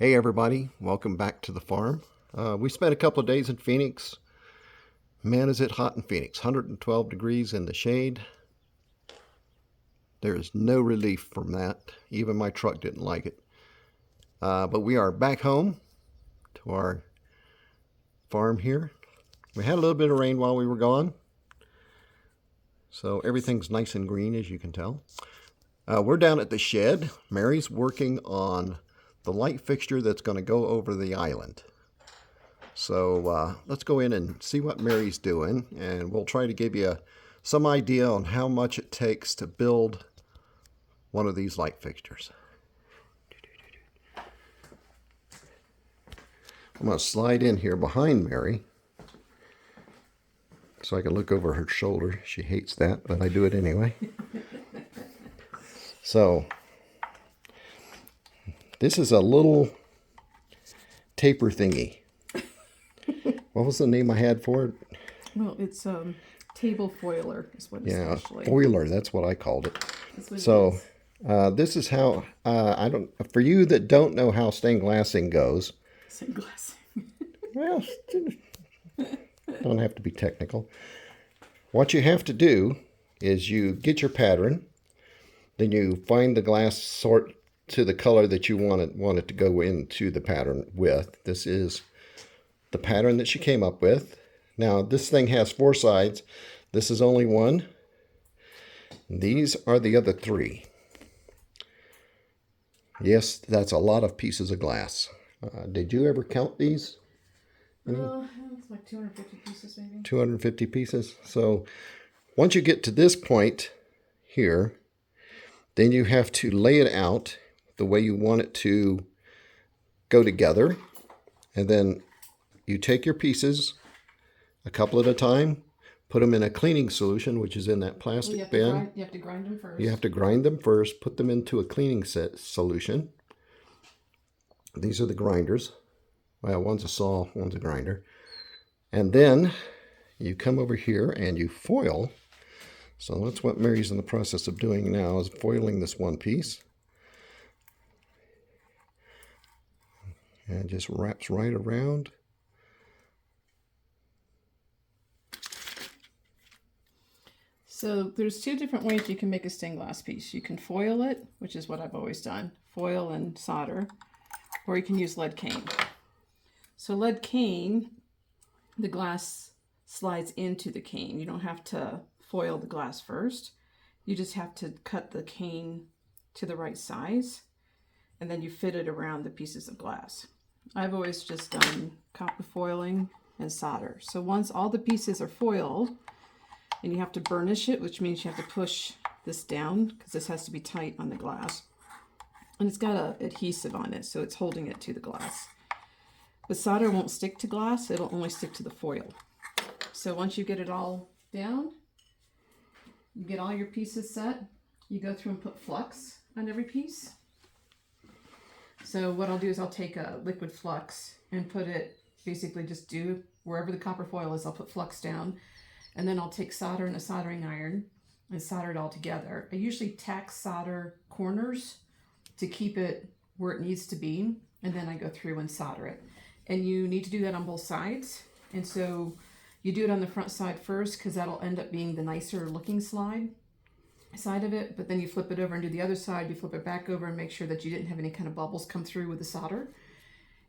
Hey everybody, welcome back to the farm. We spent a couple of days in Phoenix. Man, is it hot in Phoenix. 112 degrees in the shade. There is no relief from that. Even my truck didn't like it. But we are back home to our farm here. We had a little bit of rain while we were gone. So everything's nice and green, as you can tell. We're down at the shed. Mary's working on the light fixture that's going to go over the island. So let's go in and see what Mary's doing, and we'll try to give you some idea on how much it takes to build one of these light fixtures. I'm going to slide in here behind Mary so I can look over her shoulder. She hates that, but I do it anyway. So this is a little taper thingy. What was the name I had for it? Well, it's table foiler is what it's actually. Foiler, that's what I called it. So this is how, for you that don't know how stained glassing goes. Stained glassing. Well, don't have to be technical. What you have to do is you get your pattern, then you find the glass sort to the color that you want it to go into the pattern with. This is the pattern that she came up with. Now this thing has 4 sides. This is only one. These are the other 3. Yes, that's a lot of pieces of glass. Did you ever count these? It's like 250 pieces maybe. 250 pieces. So once you get to this point here, then you have to lay it out the way you want it to go together. And then you take your pieces a couple at a time, put them in a cleaning solution, which is in that plastic bin. You have to grind them first. You have to grind them first, put them into a cleaning solution. These are the grinders. Well, one's a saw, one's a grinder. And then you come over here and you foil. So that's what Mary's in the process of doing now, is foiling this one piece. And it just wraps right around. So there's 2 different ways you can make a stained glass piece. You can foil it, which is what I've always done, foil and solder, or you can use lead cane. So lead cane, the glass slides into the cane. You don't have to foil the glass first. You just have to cut the cane to the right size, and then you fit it around the pieces of glass. I've always just done copper foiling and solder. So once all the pieces are foiled, and you have to burnish it, which means you have to push this down because this has to be tight on the glass. And it's got an adhesive on it, so it's holding it to the glass. But solder won't stick to glass, it'll only stick to the foil. So once you get it all down, you get all your pieces set, you go through and put flux on every piece. So what I'll do is I'll take a liquid flux and put it, basically just do wherever the copper foil is, I'll put flux down. And then I'll take solder and a soldering iron and solder it all together. I usually tack solder corners to keep it where it needs to be. And then I go through and solder it. And you need to do that on both sides. And so you do it on the front side first because that'll end up being the nicer looking side of it. But then you flip it over and do the other side. You flip it back over and make sure that you didn't have any kind of bubbles come through with the solder.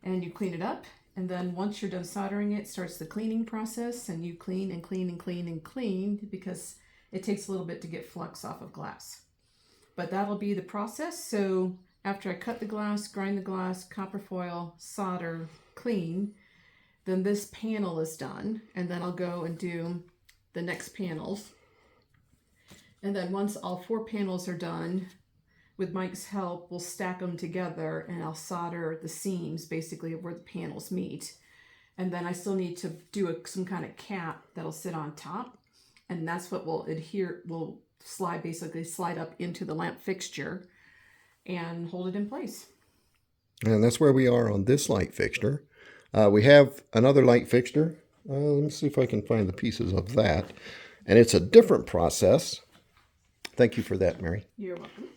And you clean it up. And then once you're done soldering it, starts the cleaning process, and you clean and clean and clean and clean because it takes a little bit to get flux off of glass. But that'll be the process. So after I cut the glass, grind the glass, copper foil, solder, clean, then this panel is done. And then I'll go and do the next panels. And then once all 4 panels are done, with Mike's help, we'll stack them together and I'll solder the seams basically where the panels meet. And then I still need to do some kind of cap that'll sit on top. And that's what will slide up into the lamp fixture and hold it in place. And that's where we are on this light fixture. We have another light fixture. Let me see if I can find the pieces of that. And it's a different process. Thank you for that, Mary. You're welcome.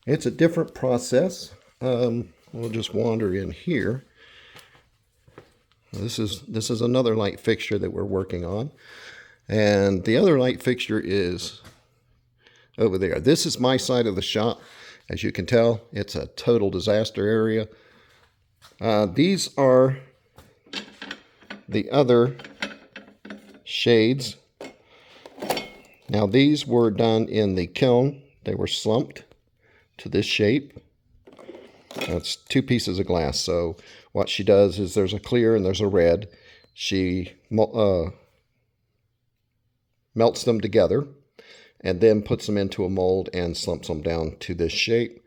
It's a different process. we'll just wander in here. This is another light fixture that we're working on. And the other light fixture is over there. This is my side of the shop. As you can tell, it's a total disaster area. These are the other shades. Now these were done in the kiln. They were slumped to this shape. That's 2 pieces of glass. So what she does is there's a clear and there's a red. She melts them together and then puts them into a mold and slumps them down to this shape.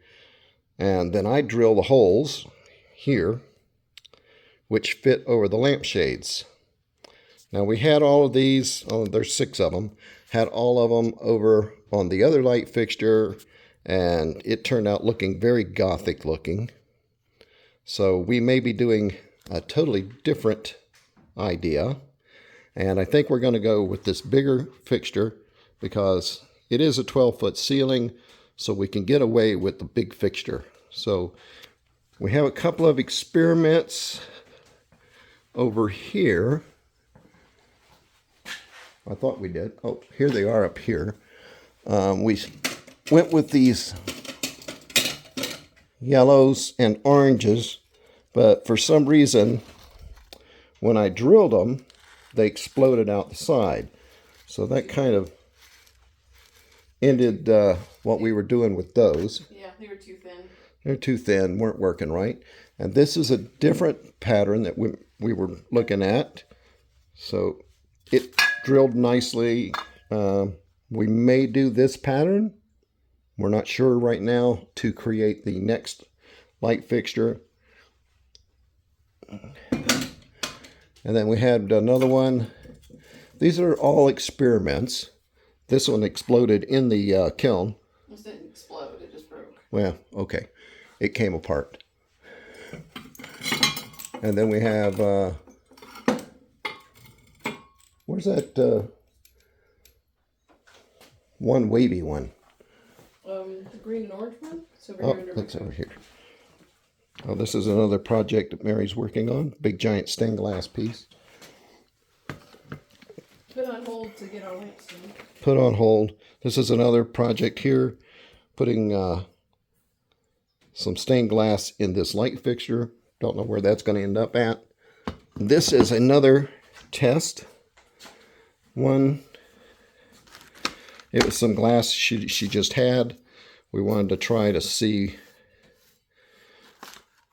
And then I drill the holes here, which fit over the lampshades. Now we had all of these, there's 6 of them, had all of them over on the other light fixture, and it turned out looking very gothic looking. So we may be doing a totally different idea. And I think we're going to go with this bigger fixture because it is a 12-foot ceiling, so we can get away with the big fixture. So we have a couple of experiments over here. I thought we did. Oh, here they are up here. We went with these yellows and oranges, but for some reason, when I drilled them, they exploded out the side. So that kind of ended what we were doing with those. Yeah, they were too thin. They're too thin, weren't working right. And this is a different pattern that we were looking at. So it drilled nicely. We may do this pattern. We're not sure right now to create the next light fixture. And then we had another one. These are all experiments. This one exploded in the kiln. It didn't explode, it just broke. Well, okay. It came apart. And then we have, where's that one wavy one? The green and orange one? It's over Oh, here. that's over here. Oh, this is another project that Mary's working on. Big giant stained glass piece. Put on hold to get our lamps in. Put on hold. This is another project here. Putting some stained glass in this light fixture. Don't know where that's going to end up at. This is another test. One. It was some glass she just had. We wanted to try to see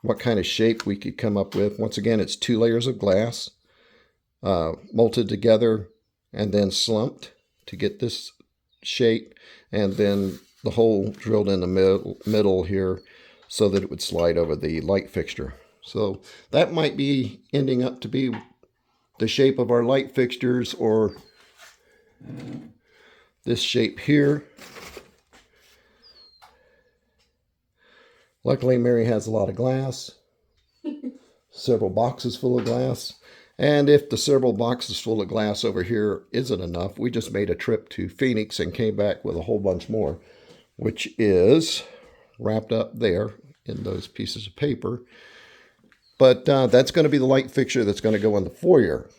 what kind of shape we could come up with. Once again, it's 2 layers of glass molted together and then slumped to get this shape, and then the hole drilled in the middle here so that it would slide over the light fixture. So that might be ending up to be the shape of our light fixtures, or this shape here. Luckily, Mary has a lot of glass, several boxes full of glass. And if the several boxes full of glass over here isn't enough, we just made a trip to Phoenix and came back with a whole bunch more, which is wrapped up there in those pieces of paper. But that's going to be the light fixture that's going to go in the foyer.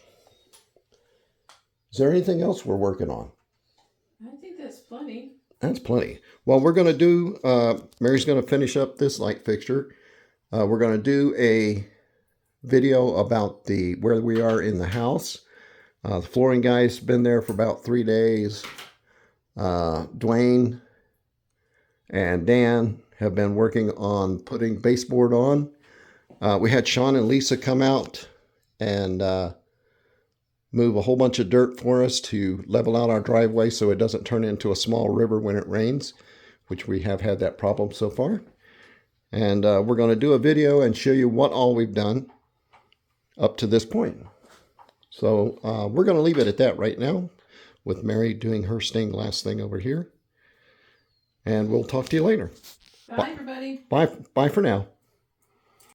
Is there anything else we're working on? I think that's plenty. That's plenty. Well, we're going to do, Mary's going to finish up this light fixture. We're going to do a video about where we are in the house. The flooring guy's been there for about 3 days. Dwayne and Dan have been working on putting baseboard on. We had Sean and Lisa come out and move a whole bunch of dirt for us to level out our driveway so it doesn't turn into a small river when it rains, which we have had that problem so far. And we're going to do a video and show you what all we've done up to this point. So we're going to leave it at that right now, with Mary doing her stained glass thing over here. And we'll talk to you later. Bye, everybody. Bye for now.